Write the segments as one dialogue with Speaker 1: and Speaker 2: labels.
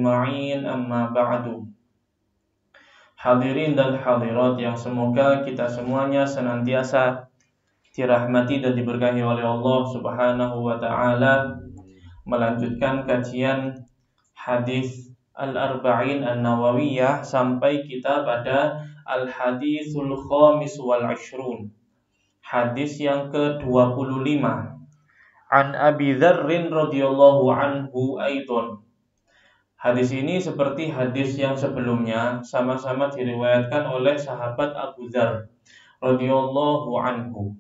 Speaker 1: ajma'in, amma ba'du. Hadirin dan hadirat yang semoga kita semuanya senantiasa dirahmati dan diberkahi oleh Allah Subhanahu wa taala, melanjutkan kajian hadis Al-Arba'in An-Nawawiyah sampai kita pada Al-Hadithul Khamis wal Ashrun, hadis yang ke-25. An Abi Dzarrin radhiyallahu anhu aidan. Hadis ini seperti hadis yang sebelumnya, sama-sama diriwayatkan oleh sahabat Abu Dzar radhiyallahu anhu.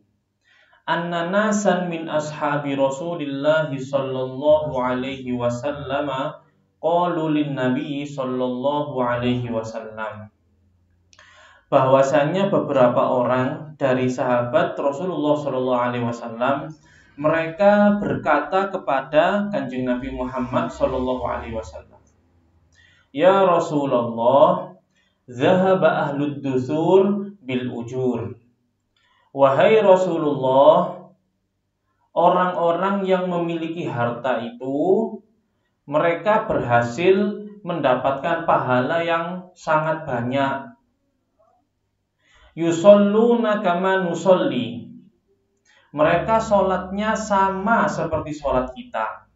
Speaker 1: Anna nasan min ashabi Rasulillah sallallahu alaihi wasallam qalu lin nabi sallallahu alaihi wasallam. Bahwasanya beberapa orang dari sahabat Rasulullah sallallahu alaihi wasallam, mereka berkata kepada Kanjeng Nabi Muhammad sallallahu alaihi wasallam, "Ya Rasulullah, zahaba ahlud dusur bil ujur." Wahai Rasulullah, orang-orang yang memiliki harta itu mereka berhasil mendapatkan pahala yang sangat banyak. Yusalluna kama nusalli. Mereka sholatnya sama seperti sholat kita.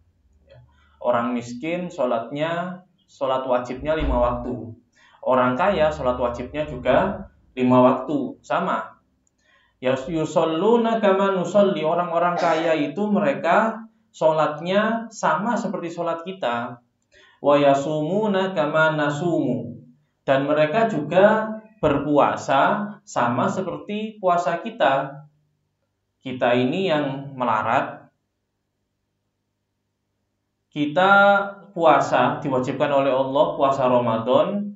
Speaker 1: Orang miskin sholat wajibnya 5 waktu. Orang kaya sholat wajibnya juga 5 waktu, sama. Yusalluna kama nusalli. Orang-orang kaya itu mereka sholatnya sama seperti sholat kita. Wa yasumuna kama nasumu. Dan mereka juga berpuasa sama seperti puasa kita. Kita ini yang melarat, kita puasa, diwajibkan oleh Allah puasa Ramadan.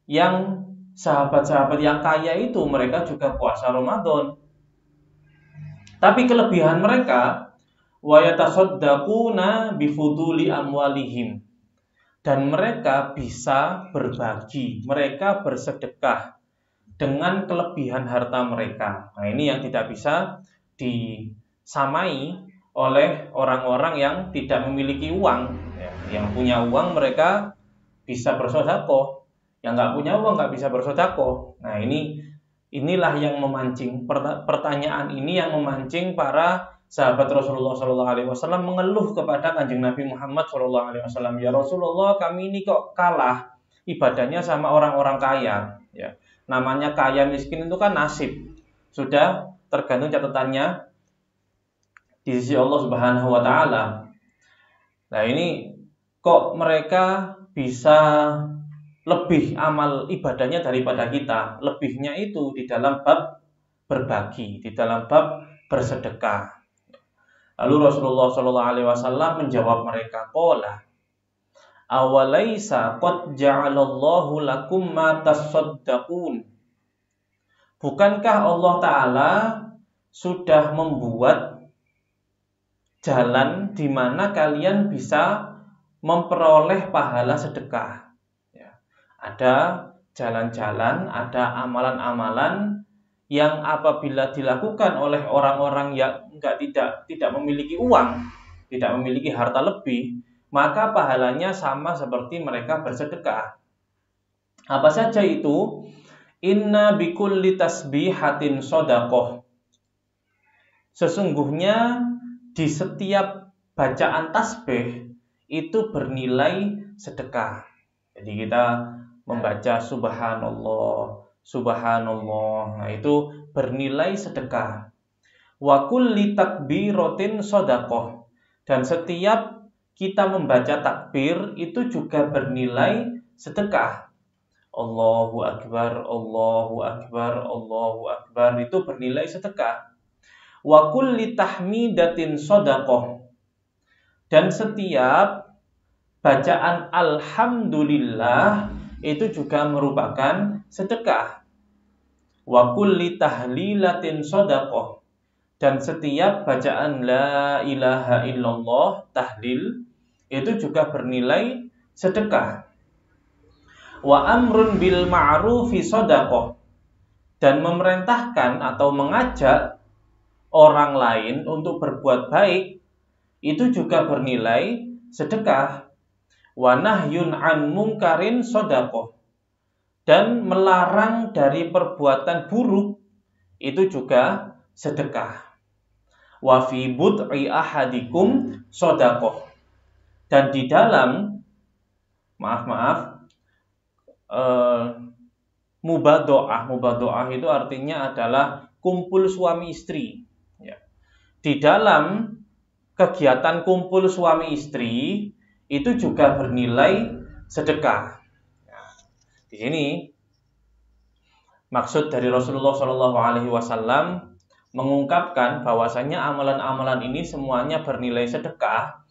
Speaker 1: Yang sahabat-sahabat yang kaya itu mereka juga puasa Ramadan. Tapi kelebihan mereka, wa yatasaddaquna bifuduli amwalihim. Dan mereka bisa berbagi, mereka bersedekah dengan kelebihan harta mereka. Nah, ini yang tidak bisa disamai oleh orang-orang yang tidak memiliki uang. Yang punya uang mereka bisa bersedekah, yang nggak punya uang nggak bisa bersedekah. Nah, inilah yang memancing pertanyaan ini yang memancing para sahabat Rasulullah SAW mengeluh kepada Kanjeng Nabi Muhammad SAW. Ya Rasulullah, kami ini kok kalah ibadahnya sama orang-orang kaya. Ya. Namanya kaya miskin itu kan nasib. Sudah tergantung catatannya di sisi Allah Subhanahu wa taala. Nah, ini kok mereka bisa lebih amal ibadahnya daripada kita. Lebihnya itu di dalam bab berbagi, di dalam bab bersedekah. Lalu Rasulullah SAW menjawab mereka, qala awalaisa qad ja'alallahu lakum ma tasaddaqun. Bukankah Allah Ta'ala sudah membuat jalan di mana kalian bisa memperoleh pahala sedekah? Ya. Ada jalan-jalan, ada amalan-amalan yang apabila dilakukan oleh orang-orang yang tidak memiliki uang, tidak memiliki harta lebih, maka pahalanya sama seperti mereka bersedekah. Apa saja itu? Inna bikulli tasbihatin shadaqah. Sesungguhnya di setiap bacaan tasbih itu bernilai sedekah. Jadi kita membaca subhanallah, subhanallah, nah itu bernilai sedekah. Wa kulli takbiratin shadaqah. Dan setiap kita membaca takbir itu juga bernilai sedekah. Allahu Akbar, Allahu Akbar, Allahu Akbar, itu bernilai sedekah. Wa kulli tahmidatin shadaqah. Dan setiap bacaan alhamdulillah itu juga merupakan sedekah. Wa kulli tahlilatin shadaqah. Dan setiap bacaan la ilaha illallah, tahlil, itu juga bernilai sedekah. Wa amrun bil ma'rufi shadaqah. Dan memerintahkan atau mengajak orang lain untuk berbuat baik itu juga bernilai sedekah. Wa nahyun an mungkarin shadaqah. Dan melarang dari perbuatan buruk itu juga sedekah. Wa fi bud'i ahadikum shadaqah. Dan di dalam mubadoah itu artinya adalah kumpul suami istri. Ya. Di dalam kegiatan kumpul suami istri itu juga bernilai sedekah. Ya. Di sini maksud dari Rasulullah SAW mengungkapkan bahwasanya amalan-amalan ini semuanya bernilai sedekah.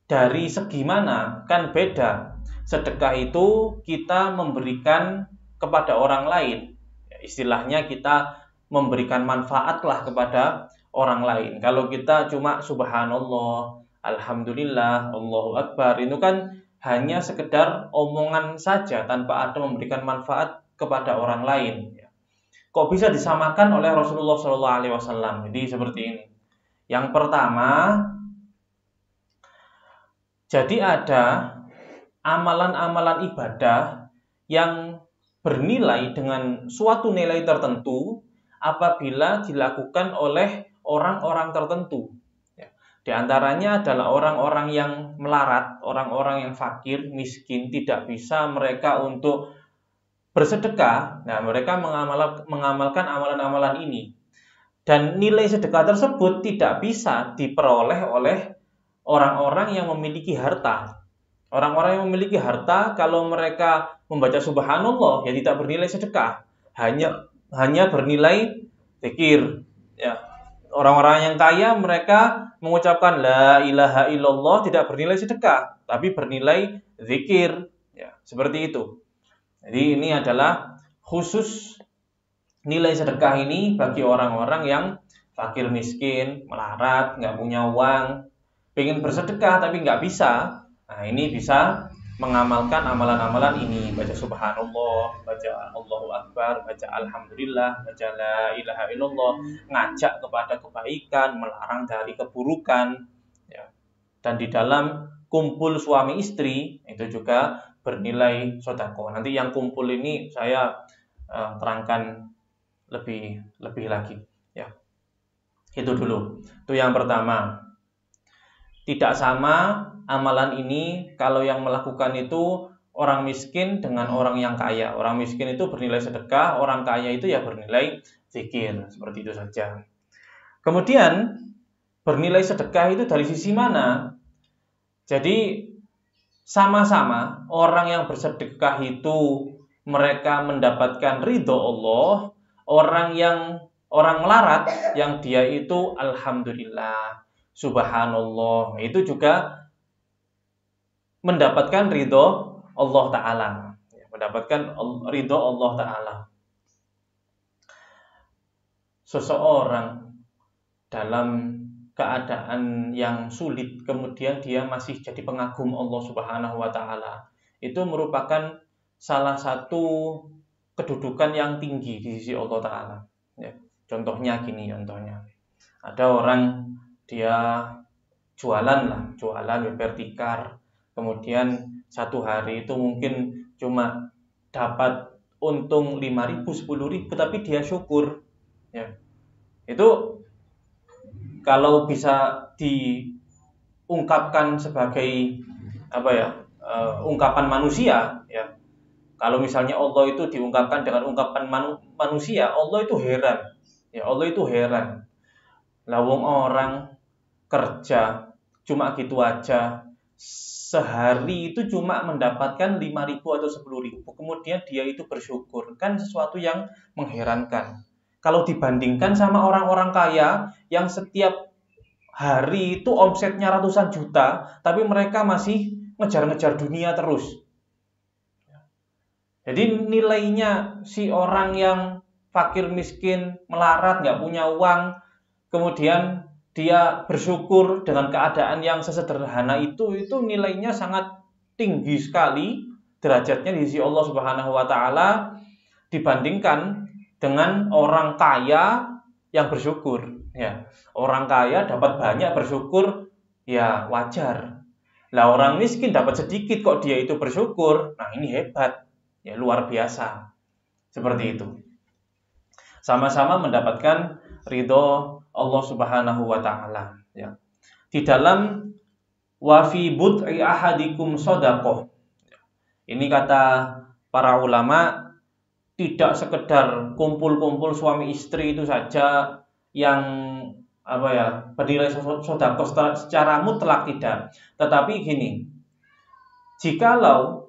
Speaker 1: Dari segi mana? Kan beda. Sedekah itu kita memberikan kepada orang lain. Istilahnya kita memberikan manfaat lah kepada orang lain. Kalau kita cuma subhanallah, alhamdulillah, Allahu Akbar, itu kan hanya sekedar omongan saja tanpa ada memberikan manfaat kepada orang lain. Kok bisa disamakan oleh Rasulullah SAW? Jadi seperti ini. Yang pertama, jadi ada amalan-amalan ibadah yang bernilai dengan suatu nilai tertentu apabila dilakukan oleh orang-orang tertentu. Di antaranya adalah orang-orang yang melarat, orang-orang yang fakir, miskin, tidak bisa mereka untuk bersedekah. Nah, mereka mengamalkan amalan-amalan ini. Dan nilai sedekah tersebut tidak bisa diperoleh oleh orang-orang yang memiliki harta. Orang-orang yang memiliki harta, kalau mereka membaca subhanallah, ya tidak bernilai sedekah. Hanya bernilai zikir. Ya. Orang-orang yang kaya, mereka mengucapkan la ilaha illallah, tidak bernilai sedekah, tapi bernilai zikir. Ya, seperti itu. Jadi ini adalah khusus nilai sedekah ini bagi orang-orang yang fakir miskin, melarat, nggak punya uang, pengen bersedekah tapi nggak bisa. Nah, ini bisa mengamalkan amalan-amalan ini, baca subhanallah, baca Allahu Akbar, baca alhamdulillah, baca la ilaha illallah, ngajak kepada kebaikan, melarang dari keburukan. Ya. Dan di dalam kumpul suami istri itu juga bernilai sedekah. Nanti yang kumpul ini saya terangkan lebih lagi. Ya. Itu dulu. Itu yang pertama. Tidak sama amalan ini kalau yang melakukan itu orang miskin dengan orang yang kaya. Orang miskin itu bernilai sedekah, orang kaya itu ya bernilai zikir. Seperti itu saja. Kemudian bernilai sedekah itu dari sisi mana? Jadi sama-sama orang yang bersedekah itu mereka mendapatkan ridho Allah. Orang melarat yang dia itu alhamdulillah, subhanallah, itu juga mendapatkan ridho Allah Ta'ala. Mendapatkan ridho Allah Ta'ala. Seseorang dalam keadaan yang sulit, kemudian dia masih jadi pengagum Allah Subhanahu wa Ta'ala, itu merupakan salah satu kedudukan yang tinggi di sisi Allah Ta'ala. Ya, contohnya gini, ada orang dia jualan bertikar, kemudian satu hari itu mungkin cuma dapat untung 5.000, 10.000, tapi dia syukur. Ya, itu kalau bisa diungkapkan sebagai ungkapan manusia, ya. Kalau misalnya Allah itu diungkapkan dengan ungkapan manusia, Allah itu heran. Ya, Allah itu heran. Lawang orang kerja cuma gitu aja, sehari itu cuma mendapatkan 5.000 atau 10.000, kemudian dia itu bersyukur, kan sesuatu yang mengherankan. Kalau dibandingkan sama orang-orang kaya yang setiap hari itu omsetnya ratusan juta, tapi mereka masih ngejar-ngejar dunia terus. Jadi nilainya si orang yang fakir miskin, melarat, nggak punya uang, kemudian dia bersyukur dengan keadaan yang sesederhana itu nilainya sangat tinggi sekali derajatnya di sisi Allah Subhanahu wa Ta'ala dibandingkan dengan orang kaya yang bersyukur. Ya, orang kaya dapat banyak bersyukur, ya wajar. Lah orang miskin dapat sedikit kok dia itu bersyukur. Nah, ini hebat. Ya, luar biasa. Seperti itu. Sama-sama mendapatkan ridho Allah Subhanahu wa taala, ya. Di dalam wa fi bud'i ahadikum shadaqah. Ini kata para ulama, tidak sekedar kumpul-kumpul suami istri itu saja yang bernilai sedekah secara mutlak, tidak. Tetapi gini, jikalau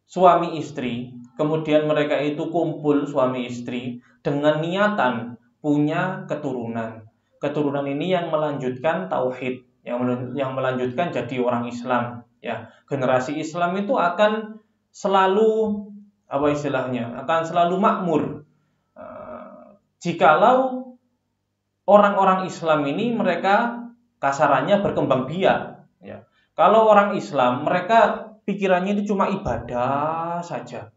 Speaker 1: suami istri kemudian mereka itu kumpul suami istri dengan niatan punya keturunan. Keturunan ini yang melanjutkan tauhid, yang melanjutkan jadi orang Islam, ya. Generasi Islam itu akan selalu akan selalu makmur. Jikalau orang-orang Islam ini mereka kasarannya berkembang biak, ya. Kalau orang Islam mereka pikirannya itu cuma ibadah saja,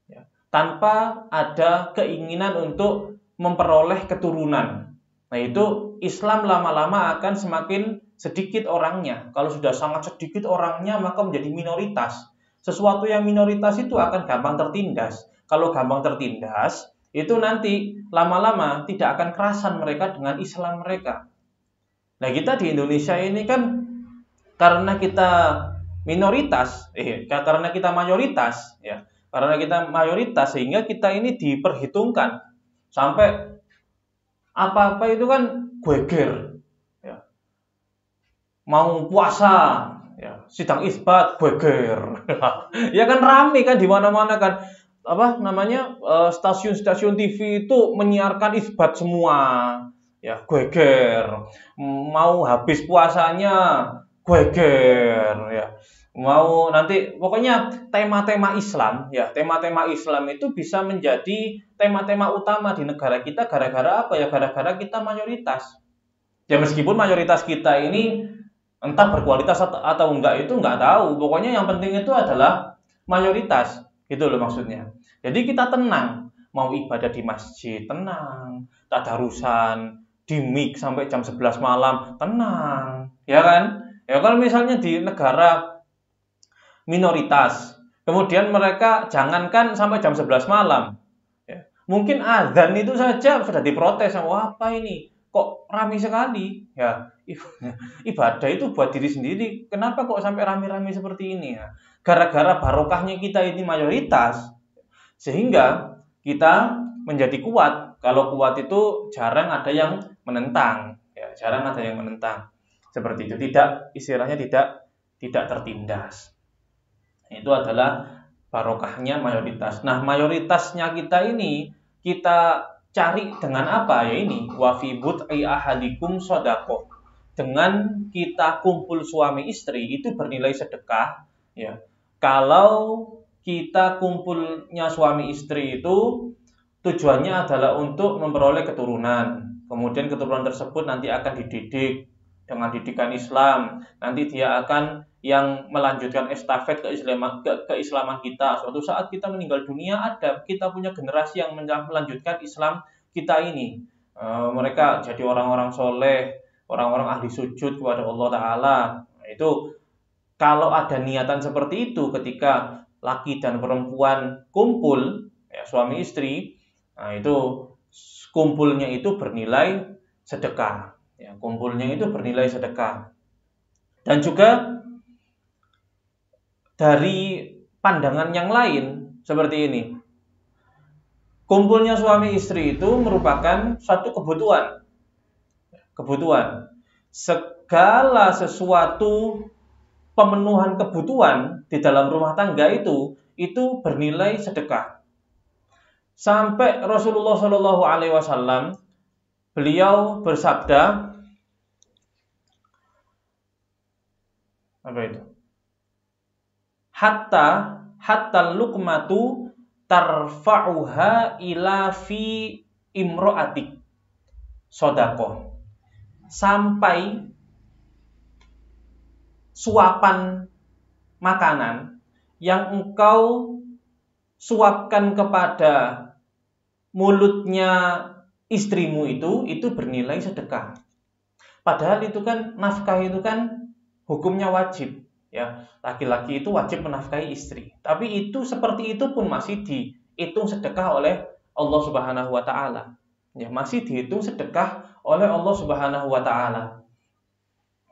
Speaker 1: ya, tanpa ada keinginan untuk memperoleh keturunan. Nah, itu Islam lama-lama akan semakin sedikit orangnya. Kalau sudah sangat sedikit orangnya, maka menjadi minoritas. Sesuatu yang minoritas itu akan gampang tertindas. Kalau gampang tertindas, itu nanti lama-lama tidak akan kerasan mereka dengan Islam mereka. Nah, kita di Indonesia ini kan karena kita minoritas, karena kita mayoritas, ya. Karena kita mayoritas sehingga kita ini diperhitungkan. Sampai apa-apa itu kan geger, ya. Mau puasa, ya, sidang isbat geger. Ya kan rame kan di mana-mana kan. Stasiun-stasiun TV itu menyiarkan isbat semua, ya, geger. Mau habis puasanya geger, ya. Mau nanti pokoknya tema-tema Islam, ya, tema-tema Islam itu bisa menjadi tema-tema utama di negara kita gara-gara apa, ya, gara-gara kita mayoritas. Ya, meskipun mayoritas kita ini entah berkualitas atau enggak itu enggak tahu. Pokoknya yang penting itu adalah mayoritas. Gitu loh maksudnya. Jadi kita tenang, mau ibadah di masjid tenang, tadarusan di mik sampai jam 11 malam tenang, ya kan? Ya kalau misalnya di negara minoritas, kemudian mereka jangankan sampai jam 11 malam, ya, mungkin azan itu saja sudah diprotes. Wah, apa ini? Kok ramai sekali? Ya, ibadah itu buat diri sendiri. Kenapa kok sampai ramai-ramai seperti ini? Ya, gara-gara barokahnya kita ini mayoritas, sehingga kita menjadi kuat. Kalau kuat itu jarang ada yang menentang, ya, jarang ada yang menentang. Seperti itu, istilahnya tidak tertindas. Itu adalah barokahnya mayoritas. Nah, mayoritasnya kita ini kita cari dengan apa? Ya ini, wa fi bud'i ahadikum shadaqah. Dengan kita kumpul suami istri itu bernilai sedekah, ya. Kalau kita kumpulnya suami istri itu tujuannya adalah untuk memperoleh keturunan. Kemudian keturunan tersebut nanti akan dididik dengan didikan Islam. Nanti dia akan yang melanjutkan estafet keislaman kita. Suatu saat kita meninggal dunia, kita punya generasi yang melanjutkan Islam kita ini. Mereka jadi orang-orang soleh, orang-orang ahli sujud kepada Allah Ta'ala. Itu kalau ada niatan seperti itu ketika laki dan perempuan kumpul, ya, suami istri, nah itu kumpulnya itu bernilai sedekah, ya, kumpulnya itu bernilai sedekah. Dan juga dari pandangan yang lain seperti ini, kumpulnya suami istri itu merupakan suatu kebutuhan. Segala sesuatu pemenuhan kebutuhan di dalam rumah tangga itu bernilai sedekah. Sampai Rasulullah Shallallahu Alaihi Wasallam beliau bersabda, apa itu? Hatta luqmatu tarfa'uha ila fi imro'atik sodaqoh. Sampai suapan makanan yang engkau suapkan kepada mulutnya istrimu itu bernilai sedekah. Padahal itu kan nafkah itu kan hukumnya wajib. ya, laki-laki itu wajib menafkahi istri. Tapi itu seperti itu pun masih dihitung sedekah oleh Allah Subhanahu wa taala. Ya, masih dihitung sedekah oleh Allah Subhanahu wa taala.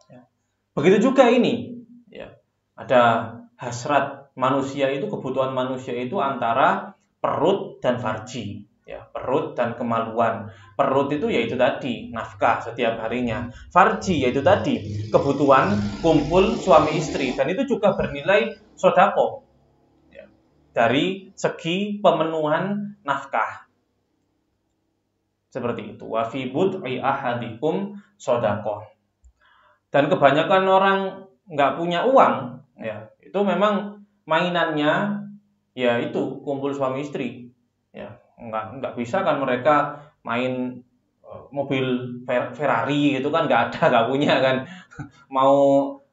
Speaker 1: Ya. Begitu juga ini, ya. Ada hasrat manusia itu, kebutuhan manusia itu antara perut dan farji. Ya, perut dan kemaluan. Perut itu yaitu tadi nafkah setiap harinya. Farji yaitu tadi kebutuhan kumpul suami istri, dan itu juga bernilai sodako, ya, dari segi pemenuhan nafkah. Seperti itu. Wa fi bud'i ahadikum sodako. Dan kebanyakan orang nggak punya uang, ya, itu memang mainannya ya itu kumpul suami istri. Ya, nggak bisa kan mereka main mobil Ferrari itu kan nggak punya kan. Mau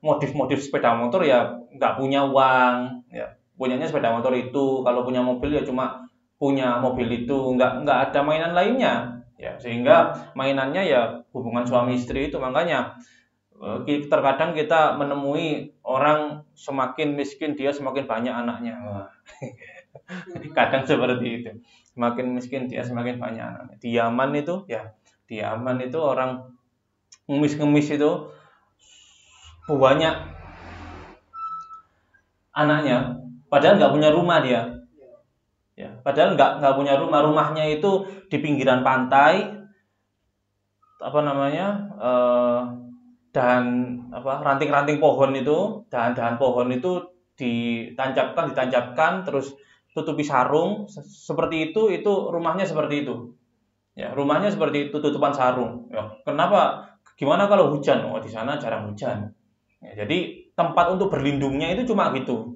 Speaker 1: modif sepeda motor ya nggak punya uang, ya, punyanya sepeda motor itu. Kalau punya mobil ya cuma punya mobil itu, nggak ada mainan lainnya, ya, sehingga mainannya ya hubungan suami istri itu. Makanya terkadang kita menemui orang semakin miskin dia semakin banyak anaknya. Kadang seperti itu. Semakin miskin dia semakin banyak anaknya. Di Yaman itu, ya, di Yaman itu orang ngemis-ngemis itu banyak anaknya, padahal nggak punya rumah dia. Ya, padahal nggak punya rumah. Rumahnya itu di pinggiran pantai, apa namanya, ranting-ranting pohon itu, dahan-dahan pohon itu ditancapkan, terus tutupi sarung seperti itu rumahnya seperti itu. Ya, rumahnya seperti itu, tutupan sarung. Ya, kenapa? Gimana kalau hujan? Oh, di sana jarang hujan. Ya, jadi tempat untuk berlindungnya itu cuma gitu.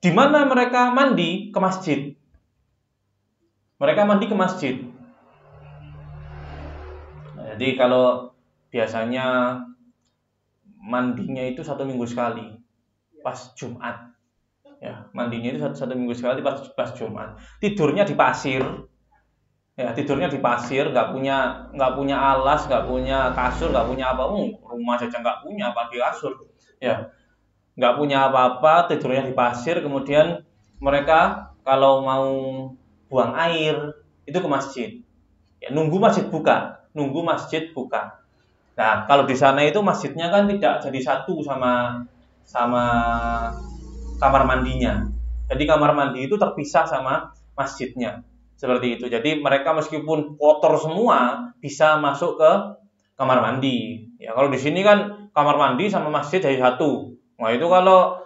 Speaker 1: Di mana mereka mandi? Ke masjid. Mereka mandi ke masjid. Nah, jadi kalau biasanya mandinya itu 1 minggu sekali, pas Jumat. Ya, mandinya itu satu minggu sekali pas Jumat. Tidurnya di pasir. Ya, tidurnya di pasir, nggak punya alas, nggak punya kasur, nggak punya apa. Rumah saja nggak punya, apalagi kasur. Ya, nggak punya apa-apa, tidurnya di pasir. Kemudian mereka kalau mau buang air itu ke masjid. Ya, nunggu masjid buka. Nah, kalau di sana itu masjidnya kan tidak jadi satu sama kamar mandinya. Jadi kamar mandi itu terpisah sama masjidnya. Seperti itu. Jadi mereka meskipun kotor semua bisa masuk ke kamar mandi. Ya, kalau di sini kan kamar mandi sama masjid jadi satu. Nah, itu kalau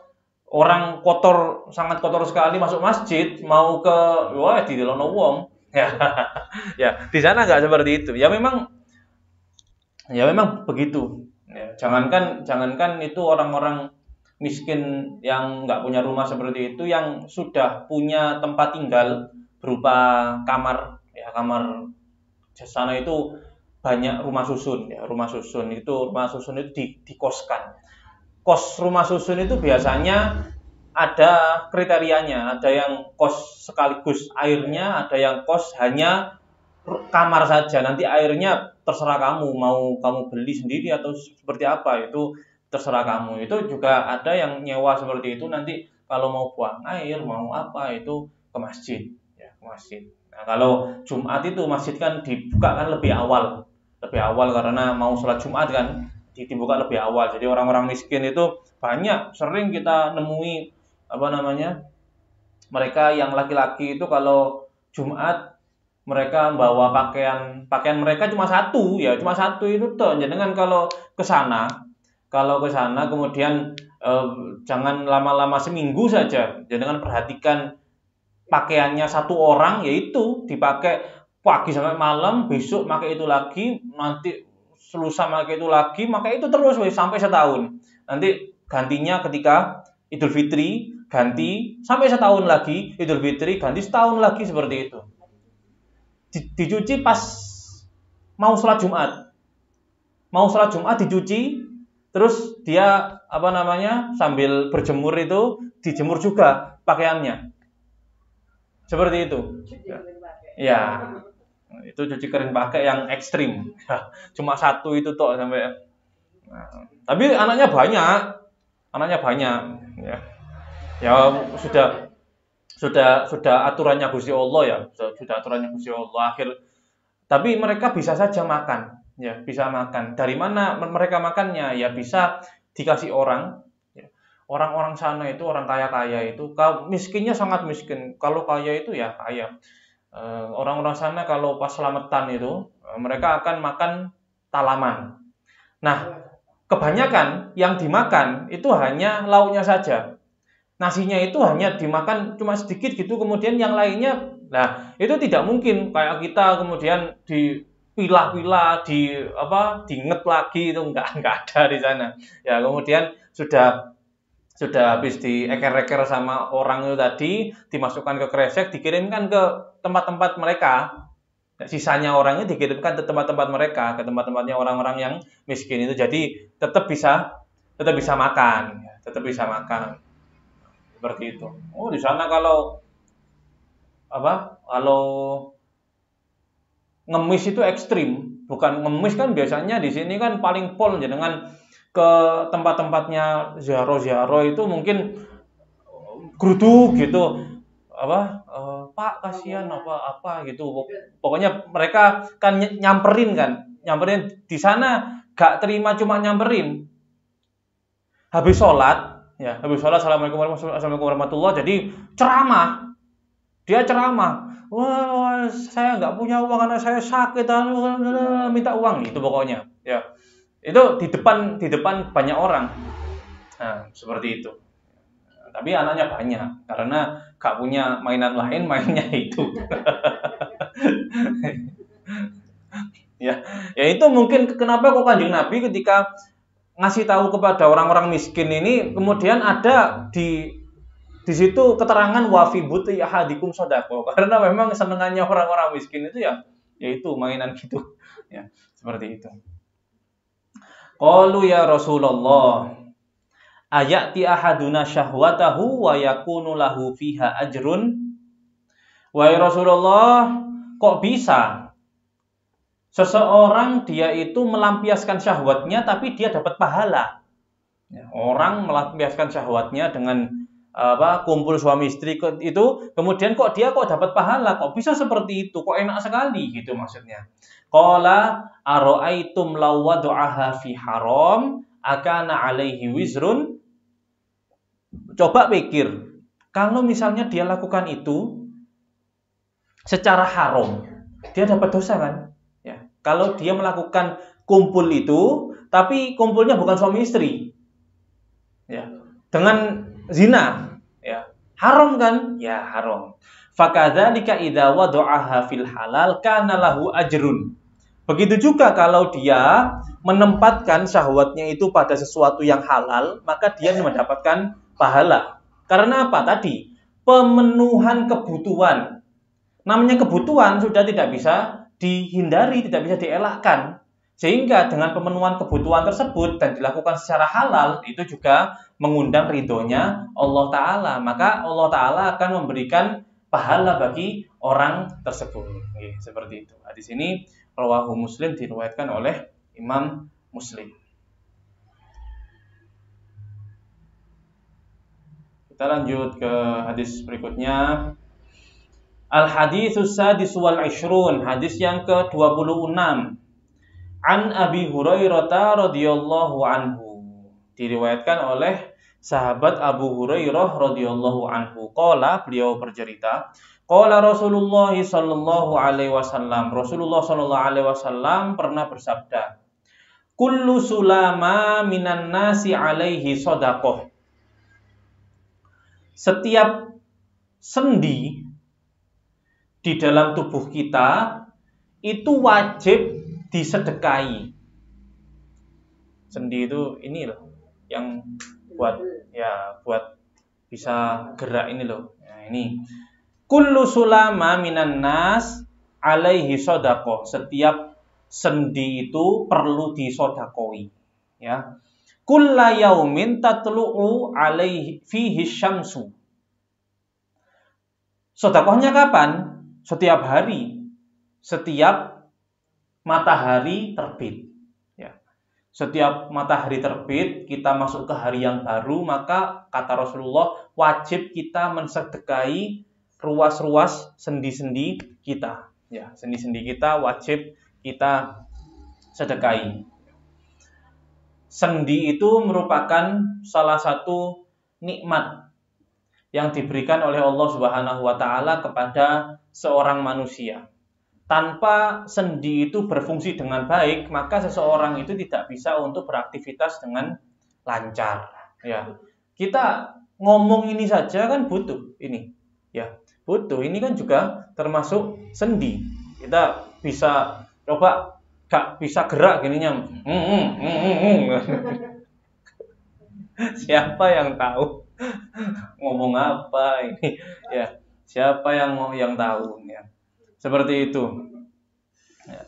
Speaker 1: orang kotor, sangat kotor sekali masuk masjid, mau ke wah di delono wong. Ya. Ya, di sana nggak seperti itu. Ya memang begitu. Ya, jangankan itu orang-orang miskin yang nggak punya rumah seperti itu, yang sudah punya tempat tinggal berupa kamar, ya, kamar di sana itu banyak rumah susun, ya, rumah susun itu dikoskan. Kos rumah susun itu biasanya ada kriterianya, ada yang kos sekaligus airnya, ada yang kos hanya kamar saja. Nanti airnya terserah kamu, mau kamu beli sendiri atau seperti apa, itu terserah kamu. Itu juga ada yang nyewa seperti itu, nanti kalau mau buang air, mau apa, itu ke masjid, ya, ke masjid. Nah, kalau Jumat itu masjid kan dibuka kan lebih awal karena mau sholat Jumat kan dibuka lebih awal. Jadi orang-orang miskin itu banyak, sering kita nemui mereka yang laki-laki itu kalau Jumat mereka bawa pakaian mereka cuma satu itu toh. Jangan kalau ke sana kemudian jangan lama-lama, seminggu saja. Jangan perhatikan pakaiannya satu orang, yaitu dipakai pagi sampai malam, besok pakai itu lagi, nanti selusa pakai itu lagi, pakai itu terus sampai setahun. Nanti gantinya ketika Idul Fitri ganti, sampai setahun lagi Idul Fitri ganti, setahun lagi, seperti itu. Dicuci pas mau sholat Jumat dicuci, terus dia sambil berjemur itu dijemur juga pakaiannya, seperti itu. Ya, itu cuci kering pakai yang ekstrim. Cuma satu itu toh sampai. Nah, tapi anaknya anaknya banyak, ya. Ya sudah aturannya Gusti Allah ya, sudah aturannya Gusti Allah tapi mereka bisa saja makan, ya, bisa makan. Dari mana mereka makannya? Ya bisa dikasih orang. Ya. Orang-orang sana itu orang kaya-kaya itu, kalau miskinnya sangat miskin, kalau kaya itu ya kaya. Orang-orang sana kalau pas selamatan itu mereka akan makan talaman. Nah, kebanyakan yang dimakan itu hanya lauknya saja. Nasinya itu hanya dimakan cuma sedikit gitu, kemudian yang lainnya, nah itu tidak mungkin kayak kita kemudian dipilah-pilah, diinget lagi, itu enggak ada di sana. Ya kemudian sudah habis dieker-eker sama orang itu tadi, dimasukkan ke kresek, dikirimkan ke tempat-tempat mereka. Sisanya orangnya dikirimkan ke tempat-tempat mereka, ke tempat-tempatnya orang-orang yang miskin itu. Jadi tetap bisa makan, tetap bisa makan. Seperti itu. Oh, di sana kalau kalau ngemis itu ekstrim. Bukan ngemis kan biasanya di sini kan paling pol dengan ke tempat-tempatnya ziarah-ziarah itu mungkin geruduk gitu. Pak kasihan apa gitu. Pokoknya mereka kan nyamperin di sana gak terima cuma nyamperin. Habis sholat assalamualaikum warahmatullahi, jadi ceramah. Dia ceramah, wah saya nggak punya uang karena saya sakit, minta uang itu pokoknya. Ya itu di depan banyak orang. Nah seperti itu. Tapi anaknya banyak karena nggak punya mainan lain, mainnya itu. Ya itu mungkin kenapa kok Kanjeng Nabi ketika ngasih tahu kepada orang-orang miskin ini, kemudian ada di situ keterangan wafi buti ahadikum sodako, karena memang senengannya orang-orang miskin itu yaitu mainan gitu, ya seperti itu. Qalu ya Rasulullah, ayati ahaduna syahwatahu wa yakunu lahu fiha ajrun. Wahai Rasulullah, kok bisa seseorang dia itu melampiaskan syahwatnya tapi dia dapat pahala? Orang melampiaskan syahwatnya dengan kumpul suami istri itu, kemudian dia dapat pahala, kok bisa seperti itu, kok enak sekali gitu maksudnya. Qala aro'aitum law wada'aha fi haram akana alaihi wizrun. Coba pikir, kalau misalnya dia lakukan itu secara haram, dia dapat dosa kan? Ya. Kalau dia melakukan kumpul itu, tapi kumpulnya bukan suami istri, ya, dengan zina, ya, haram kan? Ya haram. Fakadzalika idza wada'aha fil halal kana lahu ajrun. Begitu juga kalau dia menempatkan syahwatnya itu pada sesuatu yang halal, maka dia mendapatkan pahala. Karena apa? Tadi pemenuhan kebutuhan. Namanya kebutuhan sudah tidak bisa dihindari, tidak bisa dielakkan. Sehingga dengan pemenuhan kebutuhan tersebut dan dilakukan secara halal, itu juga mengundang ridhonya Allah Ta'ala. Maka Allah Ta'ala akan memberikan pahala bagi orang tersebut. Seperti itu. Hadis ini rawahu Muslim, diriwayatkan oleh Imam Muslim. Kita lanjut ke hadis berikutnya. Al-haditsus sadis wal ishrun, hadis yang ke-26. An Abi Hurairah radhiyallahu anhu, diriwayatkan oleh sahabat Abu Hurairah radhiyallahu anhu. Qala, beliau bercerita, qala Rasulullah sallallahu alaihi wasallam, Rasulullah sallallahu alaihi wasallam pernah bersabda, kullu sulama minan nasi alaihi shadaqah. Setiap sendi di dalam tubuh kita itu wajib disedekahi. Sendi itu ini loh, yang buat bisa gerak ini loh. Nah, ini kullu sulama minan nas alaihi shadaqah. Setiap sendi itu perlu disodakoi. Ya. Kulla yaumin tatlu'u alaihi fihi syamsu. Sedekahnya kapan? Setiap hari, setiap matahari terbit. Ya. setiap matahari terbit, kita masuk ke hari yang baru, maka kata Rasulullah, wajib kita mensedekahi ruas-ruas sendi-sendi kita. Ya, sendi-sendi kita wajib kita sedekahi. Sendi itu merupakan salah satu nikmat yang diberikan oleh Allah Subhanahu wa taala kepada seorang manusia. Tanpa sendi itu berfungsi dengan baik, maka seseorang itu tidak bisa untuk beraktivitas dengan lancar. Ya, kita ngomong ini saja kan butuh ini, ya butuh. Ini kan juga termasuk sendi. Kita bisa coba gak bisa gerak gininya. Siapa yang tahu ngomong apa ini? Ya, siapa yang tahu ya. Seperti itu. Ya.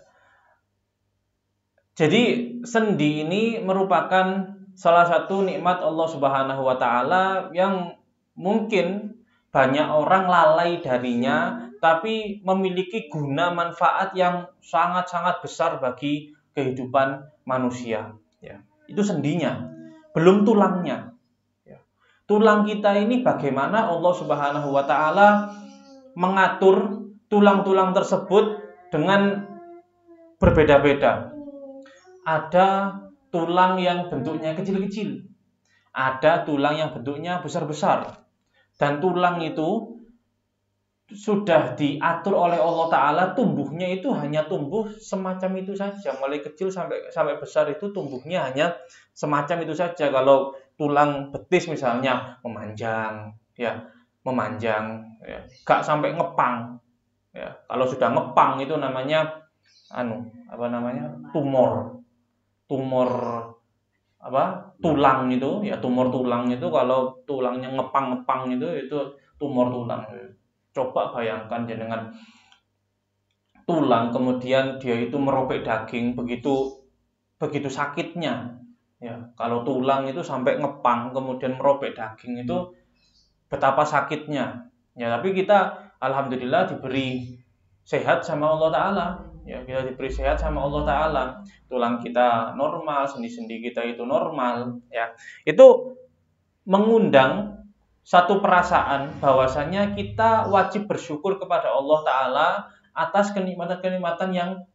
Speaker 1: Jadi sendi ini merupakan salah satu nikmat Allah Subhanahu wa taala yang mungkin banyak orang lalai darinya, tapi memiliki guna manfaat yang sangat-sangat besar bagi kehidupan manusia. Ya. Itu sendinya, belum tulangnya. Ya. Tulang kita ini bagaimana Allah Subhanahu wa taala mengatur tulang-tulang tersebut dengan berbeda-beda. Ada tulang yang bentuknya kecil-kecil, ada tulang yang bentuknya besar-besar, dan tulang itu sudah diatur oleh Allah Ta'ala, tumbuhnya itu hanya tumbuh semacam itu saja, mulai kecil sampai besar itu tumbuhnya hanya semacam itu saja. Kalau tulang betis misalnya memanjang, ya gak sampai ngepang. Ya, kalau sudah ngepang itu namanya tumor tulang itu, ya tumor tulang itu. Kalau tulangnya ngepang itu tumor tulang. Coba bayangkan dengan tulang kemudian dia itu merobek daging, begitu sakitnya. Ya, kalau tulang itu sampai ngepang kemudian merobek daging itu betapa sakitnya. Ya, tapi kita alhamdulillah diberi sehat sama Allah Ta'ala. Ya, kita diberi sehat sama Allah Ta'ala. Tulang kita normal, sendi-sendi kita itu normal. Ya, itu mengundang satu perasaan bahwasanya kita wajib bersyukur kepada Allah Ta'ala atas kenikmatan-kenikmatan yang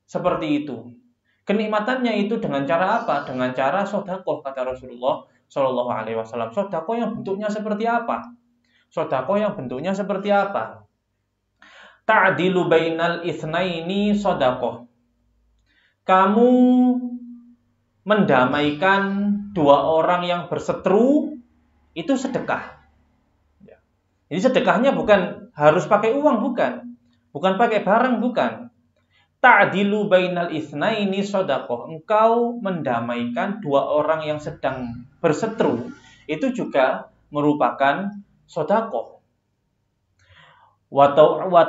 Speaker 1: seperti itu. Kenikmatannya itu dengan cara apa? Dengan cara sedekah, kata Rasulullah Shallallahu Alaihi Wasallam. Sedekah yang bentuknya seperti apa? Sedekah yang bentuknya seperti apa? Ta'dilu bainal itsnaini sedekah. Kamu mendamaikan dua orang yang berseteru, itu sedekah. Jadi sedekahnya bukan harus pakai uang, bukan pakai barang, bukan. Ta'dilu bainal itsnaini sedekah. Engkau mendamaikan dua orang yang sedang berseteru, itu juga merupakan sedekah. Wa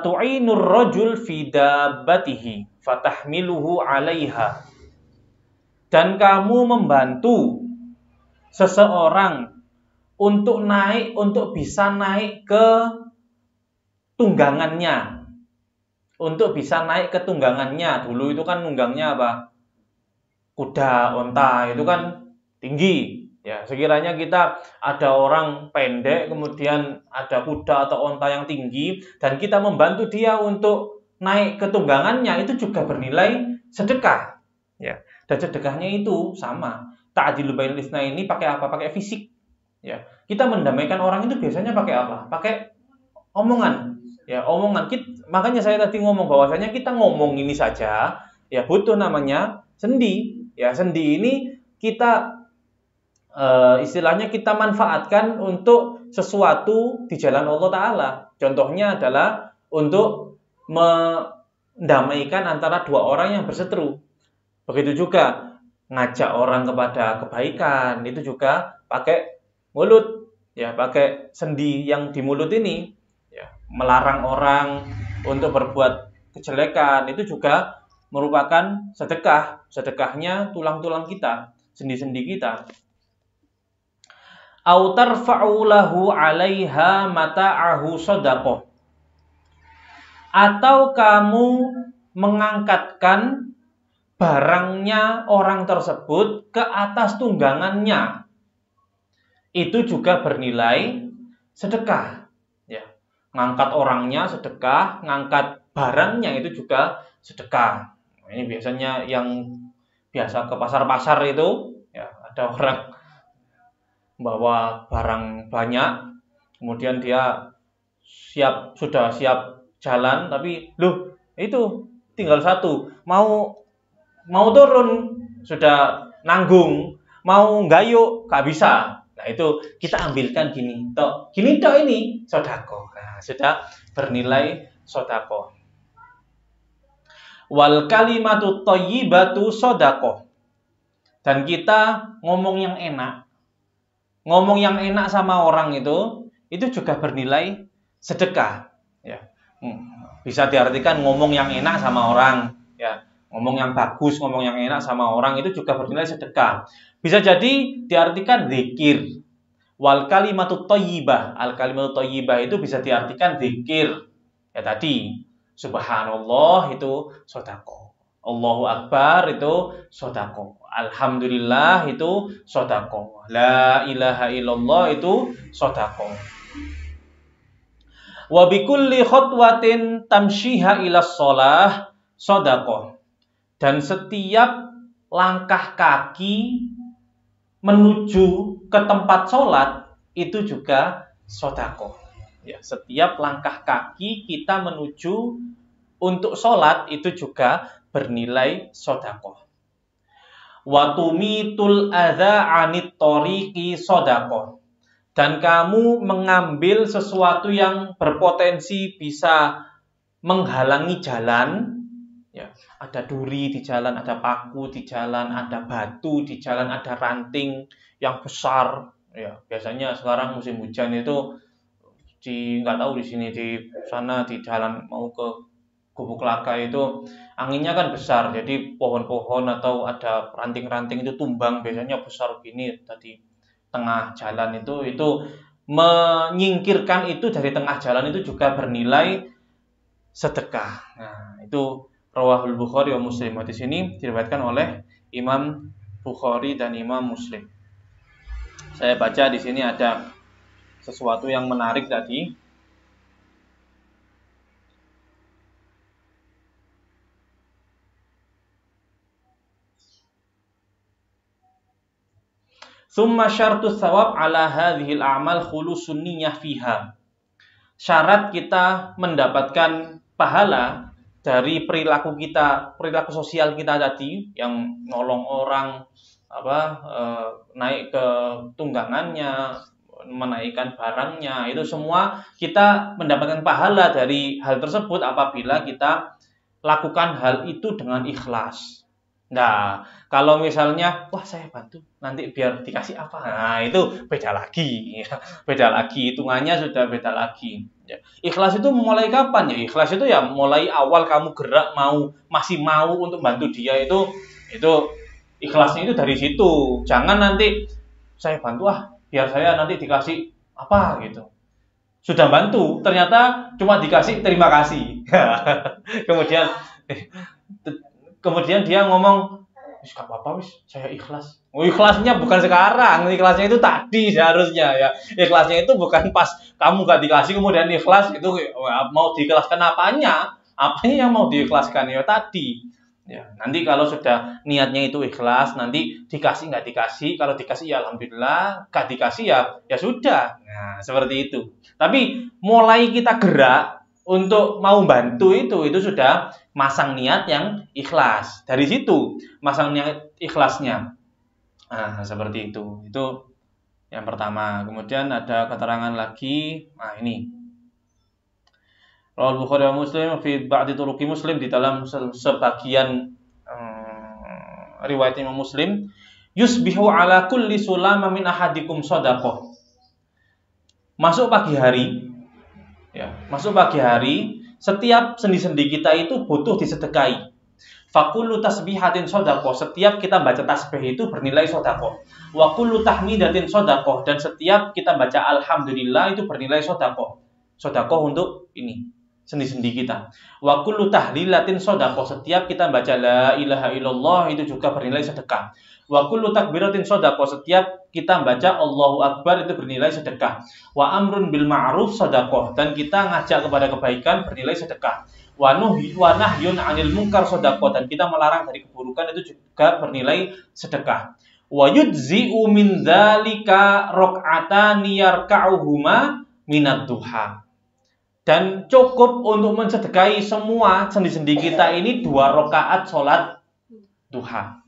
Speaker 1: tu'inur rajul fi dabbatihi fatahmiluhu 'alaiha. Dan kamu membantu seseorang untuk bisa naik ke tunggangannya. Untuk bisa naik ke tunggangannya. Dulu itu kan nunggangnya apa? Kuda, onta, itu kan tinggi. Ya, sekiranya kita ada orang pendek, kemudian ada kuda atau onta yang tinggi, dan kita membantu dia untuk naik ke tunggangannya, itu juga bernilai sedekah. Ya, dan sedekahnya itu sama. Ta'dilu bainal itsnaini pakai apa? Pakai fisik. Ya, kita mendamaikan orang itu biasanya pakai apa? Pakai omongan. Ya, omongan. Makanya saya tadi ngomong bahwasanya kita ngomong ini saja, ya butuh namanya sendi. Ya, sendi ini kita istilahnya kita manfaatkan untuk sesuatu di jalan Allah Ta'ala. Contohnya adalah untuk mendamaikan antara dua orang yang berseteru. Begitu juga ngajak orang kepada kebaikan, itu juga pakai mulut, ya pakai sendi yang di mulut ini. Ya, melarang orang untuk berbuat kejelekan, itu juga merupakan sedekah. Sedekahnya tulang-tulang kita, sendi-sendi kita. Au tarfa'u lahu 'alaiha mata'ahu shadaqah. Atau kamu mengangkatkan barangnya orang tersebut ke atas tunggangannya, itu juga bernilai sedekah. Ya, ngangkat orangnya sedekah, ngangkat barangnya itu juga sedekah. Nah, ini biasanya yang biasa ke pasar-pasar itu, ya, ada orang bawa barang banyak, kemudian dia sudah siap jalan, tapi loh itu tinggal satu, mau turun sudah nanggung, mau gayuk gak bisa. Nah itu kita ambilkan gini tok ini sodako. Nah, sudah bernilai sodako. Wal kalimatu thayyibatu sodako. Dan kita ngomong yang enak sama orang itu juga bernilai sedekah. Ya. Bisa diartikan ngomong yang enak sama orang, ya. Ngomong yang bagus, ngomong yang enak sama orang itu juga bernilai sedekah. Bisa jadi diartikan zikir. Wal kalimatu thayyibah. Al kalimatu thayyibah itu bisa diartikan zikir. Ya tadi, subhanallah itu sedekah. Allahu Akbar itu sedekah. Alhamdulillah itu sedekah. La ilaha illallah itu sedekah. Wa bikulli khutwatin tamshiha ila shalah sedekah. Dan setiap langkah kaki menuju ke tempat sholat itu juga sedekah. Ya, setiap langkah kaki kita menuju untuk sholat itu juga bernilai sedekah. Wa tumitul adza 'anit thoriqi sedekah. Dan kamu mengambil sesuatu yang berpotensi bisa menghalangi jalan. Ya, ada duri di jalan, ada paku di jalan, ada batu di jalan, ada ranting yang besar. Ya, biasanya sekarang musim hujan itu nggak tahu di sini di sana di jalan mau ke Gubuk Laka itu anginnya kan besar, jadi pohon-pohon atau ada ranting-ranting itu tumbang, biasanya besar gini tadi tengah jalan itu menyingkirkan itu dari tengah jalan itu juga bernilai sedekah. Nah, itu Rawahul Bukhari wa Muslim. Di sini diriwayatkan oleh Imam Bukhari dan Imam Muslim. Saya baca di sini ada sesuatu yang menarik tadi. Summa syartu thawab ala hadhil a'mal khulusun niyyah fiha. Syarat kita mendapatkan pahala dari perilaku sosial kita tadi, yang nolong orang, naik ke tunggangannya, menaikkan barangnya, itu semua kita mendapatkan pahala dari hal tersebut apabila kita lakukan hal itu dengan ikhlas. Nah, kalau misalnya, wah saya bantu, nanti biar dikasih apa, nah itu beda lagi, beda lagi, hitungannya sudah beda lagi. Ya. Ikhlas itu mulai kapan ya? Ikhlas itu ya mulai awal kamu gerak masih mau untuk bantu dia, itu ikhlasnya itu dari situ. Jangan nanti saya bantu biar saya nanti dikasih apa gitu. Sudah bantu, ternyata cuma dikasih terima kasih. Kemudian dia ngomong, wis gak apa-apa wis, saya ikhlas. Oh, ikhlasnya bukan sekarang, ikhlasnya itu tadi seharusnya ya. Ikhlasnya itu bukan pas kamu gak dikasih kemudian ikhlas, itu mau diikhlaskan apanya? Apanya yang mau diikhlaskan ya tadi. Ya, nanti kalau sudah niatnya itu ikhlas, nanti dikasih nggak dikasih, kalau dikasih ya alhamdulillah, nggak dikasih ya sudah. Nah, seperti itu. Tapi mulai kita gerak untuk mau bantu itu sudah masang niat yang ikhlas. Dari situ masang niat ikhlasnya. Nah, seperti itu. Itu yang pertama. Kemudian ada keterangan lagi. Nah, ini. Rawal Bukhari wa Muslim fi ba'di turuqi Muslim, di dalam sebagian riwayat Imam Muslim, yusbihu ala kulli sulama min ahadikum shadaqah. Masuk pagi hari, setiap sendi-sendi kita itu butuh disedekahi. Fakullu tasbihatin shadaqah, setiap kita baca tasbih itu bernilai shadaqah. Wa kullu tahmidatin shadaqah, dan setiap kita baca alhamdulillah itu bernilai shadaqah. Shadaqah untuk ini. sendi-sendi kita. Wa kullu tahlilatin shadaqah, setiap kita baca la ilaha illallah itu juga bernilai sedekah. Wa kullu takbiratin shadaqah, setiap kita baca Allahu Akbar itu bernilai sedekah. Wa amrun bil ma'ruf shadaqah, dan kita ngajak kepada kebaikan bernilai sedekah. Wa nahyun 'anil munkar shadaqah, dan kita melarang dari keburukan itu juga bernilai sedekah. Wa yujzi'u min dzalika rak'atani yarka'uhuma minad duha. Dan cukup untuk mensedekahi semua sendi-sendi kita ini 2 rakaat sholat duha.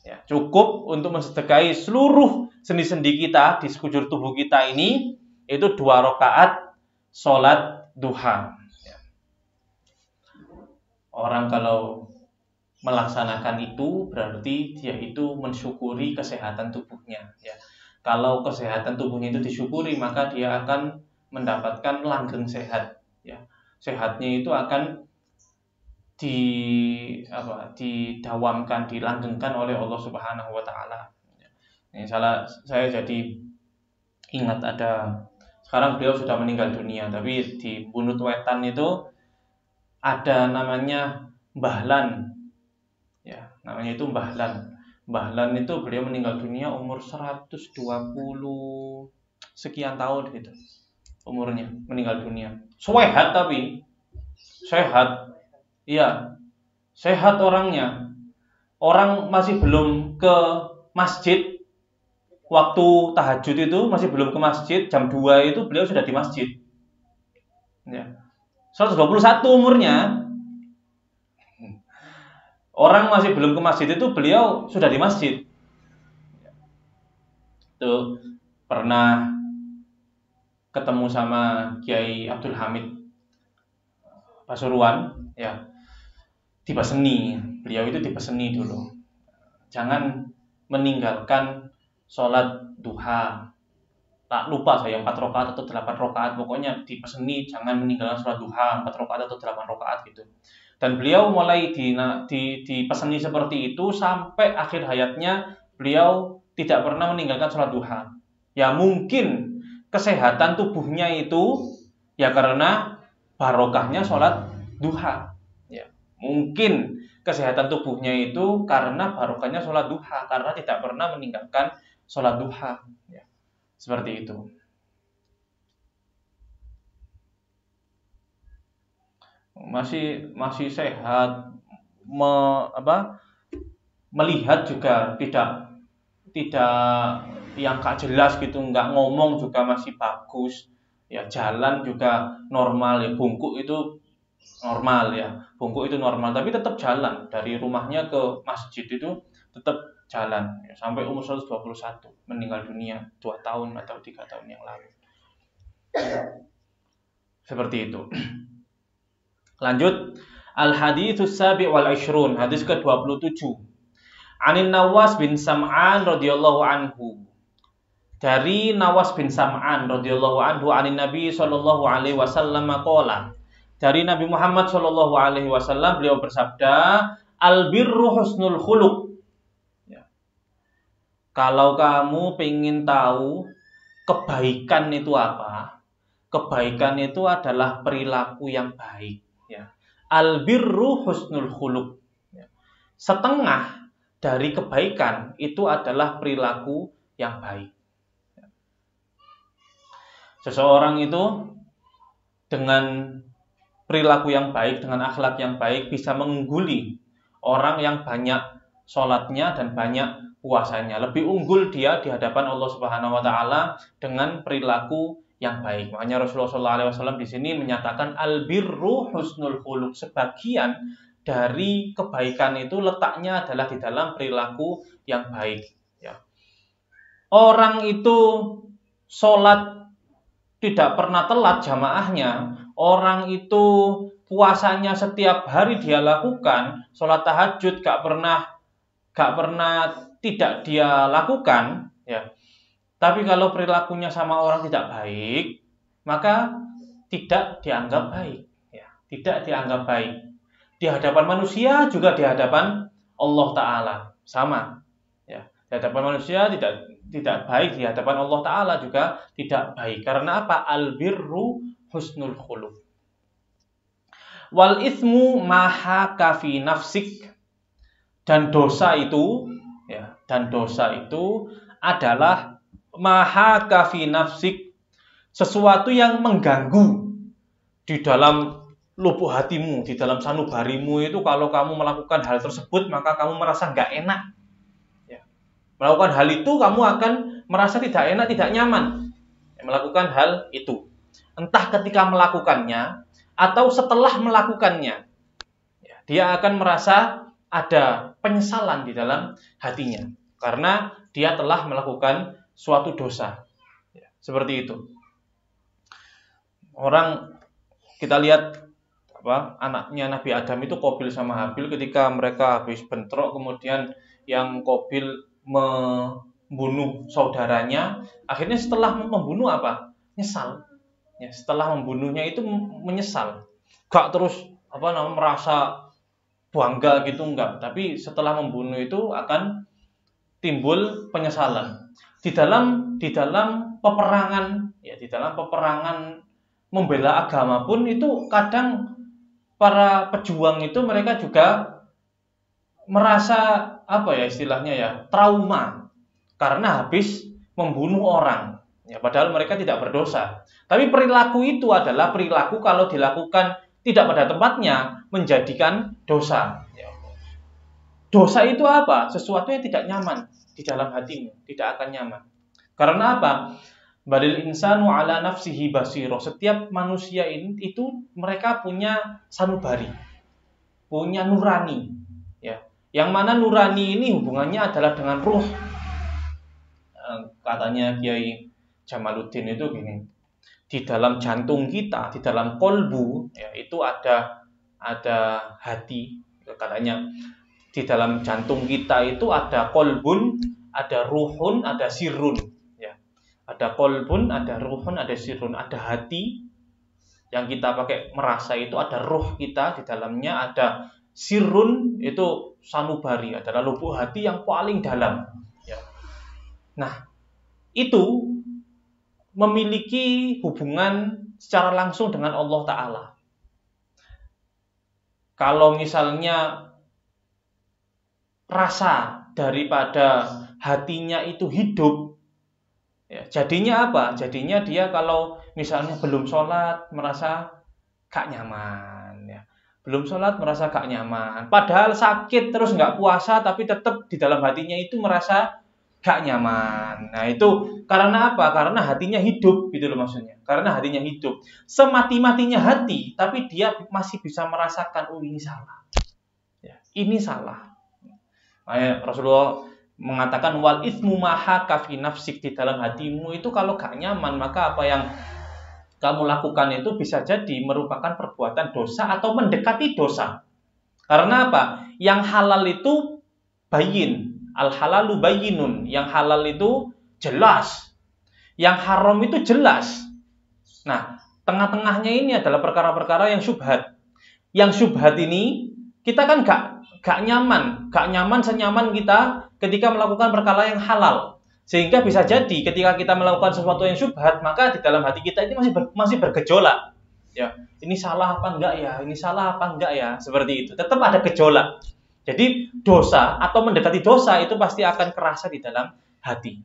Speaker 1: Ya, cukup untuk mensedekahi seluruh sendi-sendi kita di sekujur tubuh kita ini itu 2 rakaat sholat duha. Ya. Orang kalau melaksanakan itu berarti dia itu mensyukuri kesehatan tubuhnya. Ya. Kalau kesehatan tubuhnya itu disyukuri, maka dia akan mendapatkan langgeng sehat, ya. Sehatnya itu akan didawamkan, dilanggengkan oleh Allah Subhanahu wa taala. Ini saya jadi ingat ada, sekarang beliau sudah meninggal dunia, tapi di Bunut Wetan itu ada namanya Mbah Lan. Ya, namanya itu Mbah Lan. Mbah Lan itu beliau meninggal dunia umur 120 sekian tahun gitu. Umurnya meninggal dunia. Sehat tapi sehat. Iya. Sehat orangnya. Orang masih belum ke masjid waktu tahajud itu, masih belum ke masjid, jam 2 itu beliau sudah di masjid. Ya. 121 umurnya. Orang masih belum ke masjid itu beliau sudah di masjid. Tuh pernah ketemu sama Kiai Abdul Hamid Pasuruan, ya, dipeseni. Beliau itu dipeseni dulu, jangan meninggalkan sholat duha. Tak lupa saya 4 rakaat atau 8 rakaat, pokoknya dipeseni jangan meninggalkan sholat duha 4 rakaat atau 8 rakaat gitu. Dan beliau mulai dipeseni seperti itu sampai akhir hayatnya beliau tidak pernah meninggalkan sholat duha. Ya mungkin kesehatan tubuhnya itu ya karena barokahnya sholat duha. Ya, mungkin kesehatan tubuhnya itu karena barokahnya sholat duha, karena tidak pernah meninggalkan sholat duha. Ya, seperti itu. Masih sehat, melihat juga tidak yang gak jelas gitu, nggak ngomong juga masih bagus, ya, jalan juga normal, ya, bungkuk itu normal, ya, bungkuk itu normal, tapi tetap jalan dari rumahnya ke masjid itu tetap jalan, ya, sampai umur 121, meninggal dunia 2 tahun atau 3 tahun yang lalu. Seperti itu. Lanjut, al-haditsus sabi' wal 'ishrun, hadis ke-27. Anin Nawas bin Sam'an radhiyallahu anhu. Dari Nawas bin Sam'an radhiyallahu anhu anin Nabi sallallahu alaihi wasallam qala. Dari Nabi Muhammad sallallahu alaihi wasallam beliau bersabda, al-birru husnul khuluq. Ya. Kalau kamu pengen tahu kebaikan itu apa? Kebaikan itu adalah perilaku yang baik, ya. Al-birru husnul khuluq. Ya. Setengah dari kebaikan itu adalah perilaku yang baik. Seseorang itu dengan perilaku yang baik, dengan akhlak yang baik bisa mengungguli orang yang banyak sholatnya dan banyak puasanya. Lebih unggul dia di hadapan Allah Subhanahu wa taala dengan perilaku yang baik. Makanya Rasulullah SAW di sini menyatakan al-birru husnul khuluq. Sebagian dari kebaikan itu letaknya adalah di dalam perilaku yang baik. Ya. Orang itu sholat tidak pernah telat jamaahnya, orang itu puasanya setiap hari dia lakukan, sholat tahajud gak pernah tidak dia lakukan, ya. Tapi kalau perilakunya sama orang tidak baik, maka tidak dianggap baik, ya. Tidak dianggap baik. Di hadapan manusia juga di hadapan Allah Ta'ala sama, ya. Di hadapan manusia tidak baik, di hadapan Allah Ta'ala juga tidak baik. Karena apa? Al-birru husnul khuluq. Wal itsmu mahaka fi nafsik, dan dosa itu adalah mahaka fi nafsik, sesuatu yang mengganggu di dalam lubuk hatimu, di dalam sanubarimu itu. Kalau kamu melakukan hal tersebut maka kamu merasa nggak enak. Ya. Melakukan hal itu kamu akan merasa tidak enak, tidak nyaman. Melakukan hal itu, entah ketika melakukannya atau setelah melakukannya, dia akan merasa ada penyesalan di dalam hatinya karena dia telah melakukan suatu dosa. Seperti itu. Kita lihat anaknya Nabi Adam itu, Qabil sama Habil, ketika mereka habis bentrok, kemudian yang Qabil membunuh saudaranya, akhirnya setelah membunuh nyesal. Setelah membunuhnya itu menyesal, gak terus merasa bangga gitu, enggak, tapi setelah membunuh itu akan timbul penyesalan. Di dalam peperangan, di dalam peperangan membela agama pun itu kadang para pejuang itu mereka juga merasa istilahnya trauma karena habis membunuh orang. Padahal mereka tidak berdosa. Tapi perilaku itu adalah perilaku kalau dilakukan tidak pada tempatnya menjadikan dosa. Dosa itu apa? Sesuatu yang tidak nyaman di dalam hatimu, tidak akan nyaman. Karena apa? Balil insanu ala nafsihi basiro. Setiap manusia itu mereka punya sanubari, punya nurani. Yang mana nurani ini hubungannya adalah dengan ruh. Katanya Kiai Jamaluddin itu gini, di dalam jantung kita, di dalam kolbu, itu ada hati. Katanya di dalam jantung kita itu ada kolbun, ada ruhun, ada sirun. Ada kolbun, ada ruhun, ada sirun, ada hati yang kita pakai merasa, itu ada ruh kita di dalamnya, ada sirun, itu sanubari, adalah lubuk hati yang paling dalam. Nah, itu memiliki hubungan secara langsung dengan Allah Ta'ala. Kalau misalnya rasa daripada hatinya itu hidup, jadinya apa? Jadinya dia kalau misalnya belum sholat merasa gak nyaman, belum sholat merasa gak nyaman, padahal sakit terus gak puasa, tapi tetap di dalam hatinya itu merasa gak nyaman. Nah, itu karena apa? Karena hatinya hidup, gitu loh maksudnya. Karena hatinya hidup. Semati-matinya hati, tapi dia masih bisa merasakan, oh ini salah. Ini salah. Rasulullah mengatakan wal itsmu mahaka fi nafsik, di dalam hatimu itu kalau gak nyaman, maka apa yang kamu lakukan itu bisa jadi merupakan perbuatan dosa atau mendekati dosa. Karena apa? Yang halal itu bayin, al halalu bayinun, yang halal itu jelas, yang haram itu jelas. Nah, tengah-tengahnya ini adalah perkara-perkara yang syubhat. Yang syubhat ini kita kan gak nyaman senyaman kita ketika melakukan perkara yang halal. Sehingga bisa jadi ketika kita melakukan sesuatu yang syubhat, maka di dalam hati kita ini masih bergejolak. Ini salah apa enggak ya? Ini salah apa enggak ya? Seperti itu. Tetap ada gejolak. Jadi dosa atau mendekati dosa itu pasti akan kerasa di dalam hati.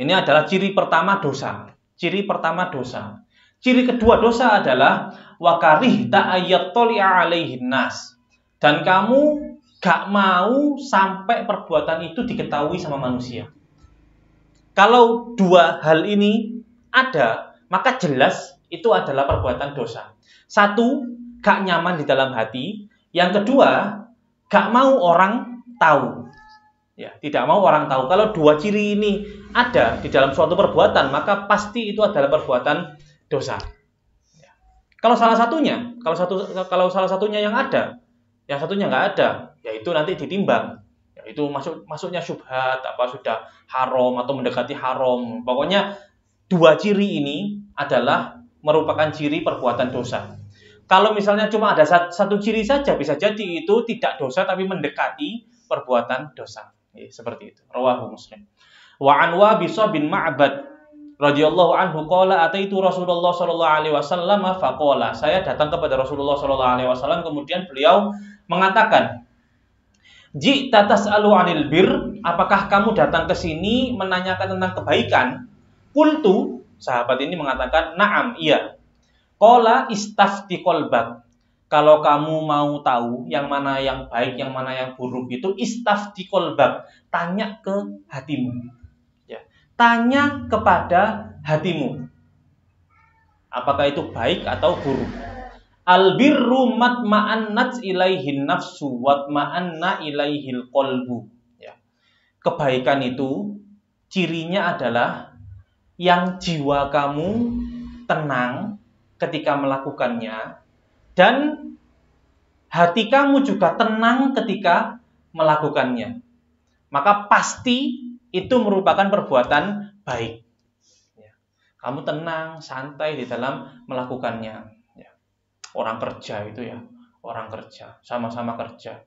Speaker 1: Ini adalah ciri pertama dosa. Ciri pertama dosa. Ciri kedua dosa adalah wakarih ta'ayyat toli'a alaihin nas. Dan kamu gak mau sampai perbuatan itu diketahui sama manusia. Kalau dua hal ini ada, maka jelas itu adalah perbuatan dosa. Satu, gak nyaman di dalam hati. Yang kedua, gak mau orang tahu. Tidak mau orang tahu. Kalau dua ciri ini ada di dalam suatu perbuatan, maka pasti itu adalah perbuatan dosa. Kalau salah satunya yang ada, yang satunya nggak ada, yaitu nanti ditimbang. Itu masuknya syubhat, sudah haram atau mendekati haram. Pokoknya dua ciri ini adalah merupakan ciri perbuatan dosa. Kalau misalnya cuma ada satu ciri saja, bisa jadi itu tidak dosa tapi mendekati perbuatan dosa. Seperti itu. Rawahu Muslim. Wa an Wabisa bin Ma'bad radhiyallahu anhu qala ataitu Rasulullah sallallahu alaihi wasallam faqala, saya datang kepada Rasulullah sallallahu alaihi wasallam, kemudian beliau mengatakan, ji'ta tas'alu 'anil bir, apakah kamu datang ke sini menanyakan tentang kebaikan? Qultu, sahabat ini mengatakan, na'am, iya. Qala istafti qalbak, kalau kamu mau tahu yang mana yang baik, yang mana yang buruk itu istafti qalbak, tanya ke hatimu. Ya, tanya kepada hatimu. Apakah itu baik atau buruk? Al-birru matma'annat ilaihin nafsu watma'anna ilaihil qalbu. Ya. Kebaikan itu cirinya adalah yang jiwa kamu tenang ketika melakukannya dan hati kamu juga tenang ketika melakukannya. Maka pasti itu merupakan perbuatan baik. Ya. Kamu tenang, santai di dalam melakukannya. Ya. Orang kerja itu ya, orang kerja, sama-sama kerja.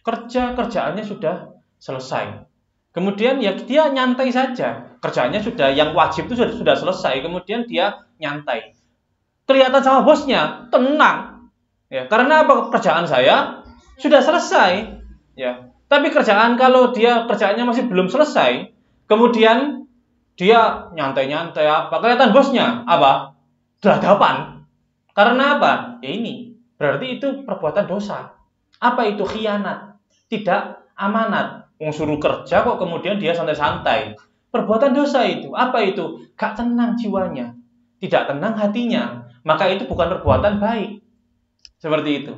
Speaker 1: Kerjaannya sudah selesai. Kemudian ya dia nyantai saja. Kerjaannya sudah, yang wajib itu sudah selesai. Kemudian dia nyantai. Kelihatan sama bosnya, tenang. Ya, karena apa? Kerjaan saya sudah selesai. Ya. Tapi kalau kerjaannya masih belum selesai, kemudian dia nyantai-nyantai apa? Kelihatan bosnya apa? Dadapan. Karena apa? Ya ini, berarti itu perbuatan dosa. Apa itu? Khianat. Tidak amanat. Suruh kerja kok kemudian dia santai-santai. Perbuatan dosa itu. Apa itu? Gak tenang jiwanya. Tidak tenang hatinya. Maka itu bukan perbuatan baik. Seperti itu.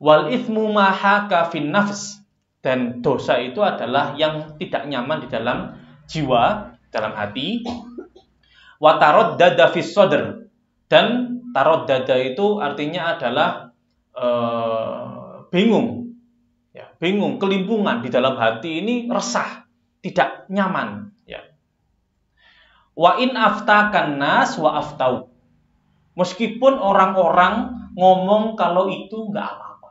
Speaker 1: Wal ithmu ma haka fin nafs. Dan dosa itu adalah yang tidak nyaman di dalam jiwa, dalam hati. Wa taraddada fis sadr. Dan taraddada itu artinya adalah bingung. Ya, bingung, kelimpungan di dalam hati ini, resah, tidak nyaman. Ya. Wa in aftakan nas wa aftau. Meskipun orang-orang ngomong kalau itu nggak apa-apa,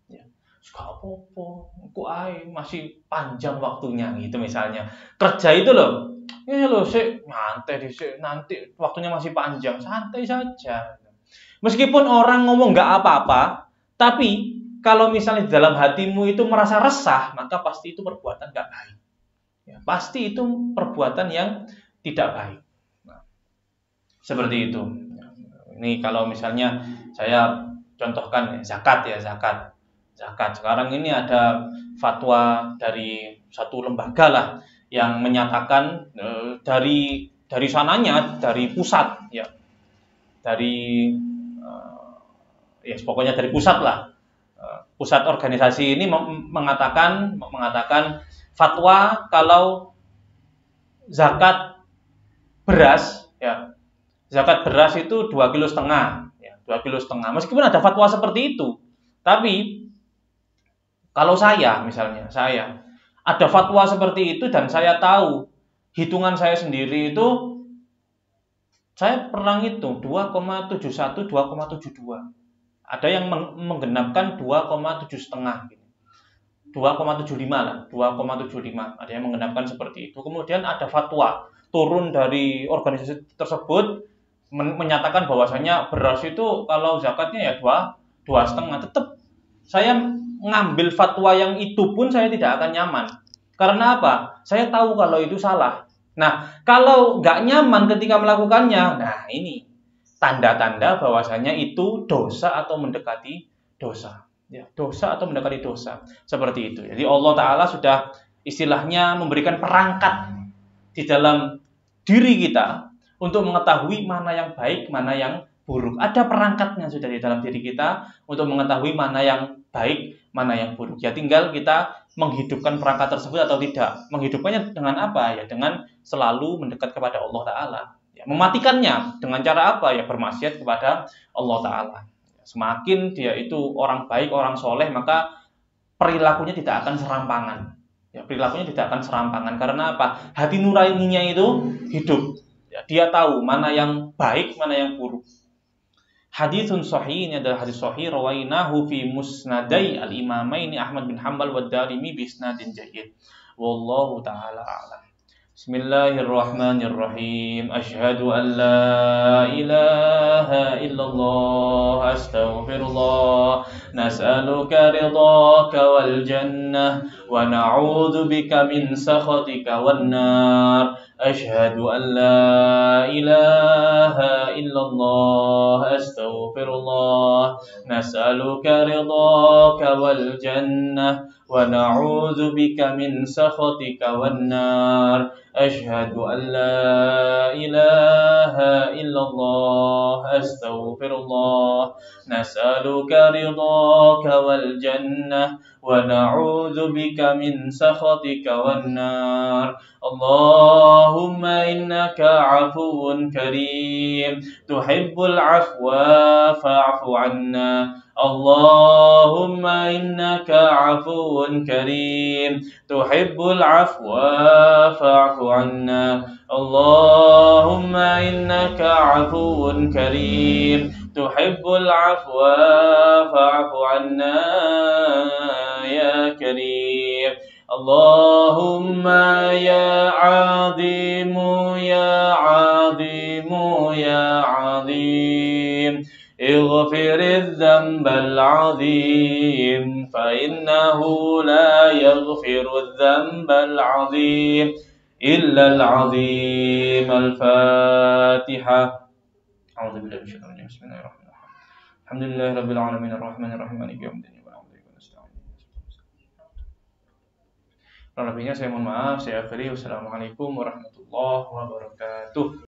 Speaker 1: ya, nggak apa-apa, kok masih panjang waktunya gitu misalnya. Kerja itu loh, ini loh sih nyantai nanti waktunya masih panjang, santai saja. Meskipun orang ngomong nggak apa-apa, tapi kalau misalnya di dalam hatimu itu merasa resah, maka pasti itu perbuatan nggak baik. Ya, pasti itu perbuatan yang tidak baik. Nah, seperti itu. Ini kalau misalnya saya contohkan zakat ya, zakat. Sekarang ini ada fatwa dari satu lembaga lah yang menyatakan dari sananya, dari pusat ya. Pokoknya dari pusat lah. Pusat organisasi ini mengatakan fatwa kalau zakat beras ya. Zakat beras itu 2,5 kilo ya, 2,5 kilo. Meskipun ada fatwa seperti itu, tapi kalau saya misalnya, saya ada fatwa seperti itu dan saya tahu hitungan saya sendiri itu, saya pernah ngitung 2,71, 2,72. Ada yang menggenapkan 2,7,5 gitu. 2,75 lah, 2,75. Ada yang menggenapkan seperti itu. Kemudian ada fatwa turun dari organisasi tersebut menyatakan bahwasanya beras itu kalau zakatnya ya 2,5. Tetap saya ngambil fatwa yang itu pun saya tidak akan nyaman. Karena apa? Saya tahu kalau itu salah. Nah, kalau nggak nyaman ketika melakukannya, nah ini tanda-tanda bahwasanya itu dosa atau mendekati dosa. Ya, dosa atau mendekati dosa. Seperti itu. Jadi Allah Ta'ala sudah istilahnya memberikan perangkat di dalam diri kita untuk mengetahui mana yang baik, mana yang buruk. Ada perangkatnya sudah di dalam diri kita untuk mengetahui mana yang baik, mana yang buruk. Ya tinggal kita menghidupkan perangkat tersebut atau tidak. Menghidupkannya dengan apa? Ya dengan selalu mendekat kepada Allah Ta'ala. Ya, mematikannya dengan cara apa? Ya bermaksiat kepada Allah Ta'ala. Semakin dia itu orang baik, orang soleh, maka perilakunya tidak akan serampangan. Ya, perilakunya tidak akan serampangan. Karena apa? Hati nuraninya itu hidup. Ya, dia tahu mana yang baik, mana yang buruk. Haditsun sahih, ini adalah hadis sahih rawainahu fi musnadai al-imamaini Ahmad bin Hanbal wa Darimi bi isnadin jayyid. Wallahu taala a'lam. Bismillahirrahmanirrahim. Asyhadu an la ilaha illallah. Astaghfirullah. Nas'aluka ridhaka wal jannah wa na'udzu bika min sakhatika wan nar. Asyhadu an la ilaha illallah. Astaghfirullah. Nas'aluka ridhaka wal jannah wa na'udzu bika min sakhatika wan nar. أشهد أن لا إله إلا الله. أستغفر الله. نسألك رضاك والجنة ونعوذ بك من سخطك والنار. اللهم إنك عفو كريم تحب العفو فاعف عنا. اللهم إنك عفو كريم تحب العفو فاعف عنا. اللهم إنك عفو كريم تحب العفو فاعف عنا يا كريم. اللهم يا عظيم يا عظيم يا عظيم اغفر الذنب العظيم فإنه لا يغفر الذنب العظيم إلا العظيم. الفاتحة. أعوذ بالله من الشيطان الرجيم. بسم الله الرحمن الرحيم. الحمد لله رب العالمين الرحمن الرحيم مالك يوم الدين. Lebihnya saya mohon maaf, saya akhiri. Wassalamualaikum warahmatullahi wabarakatuh.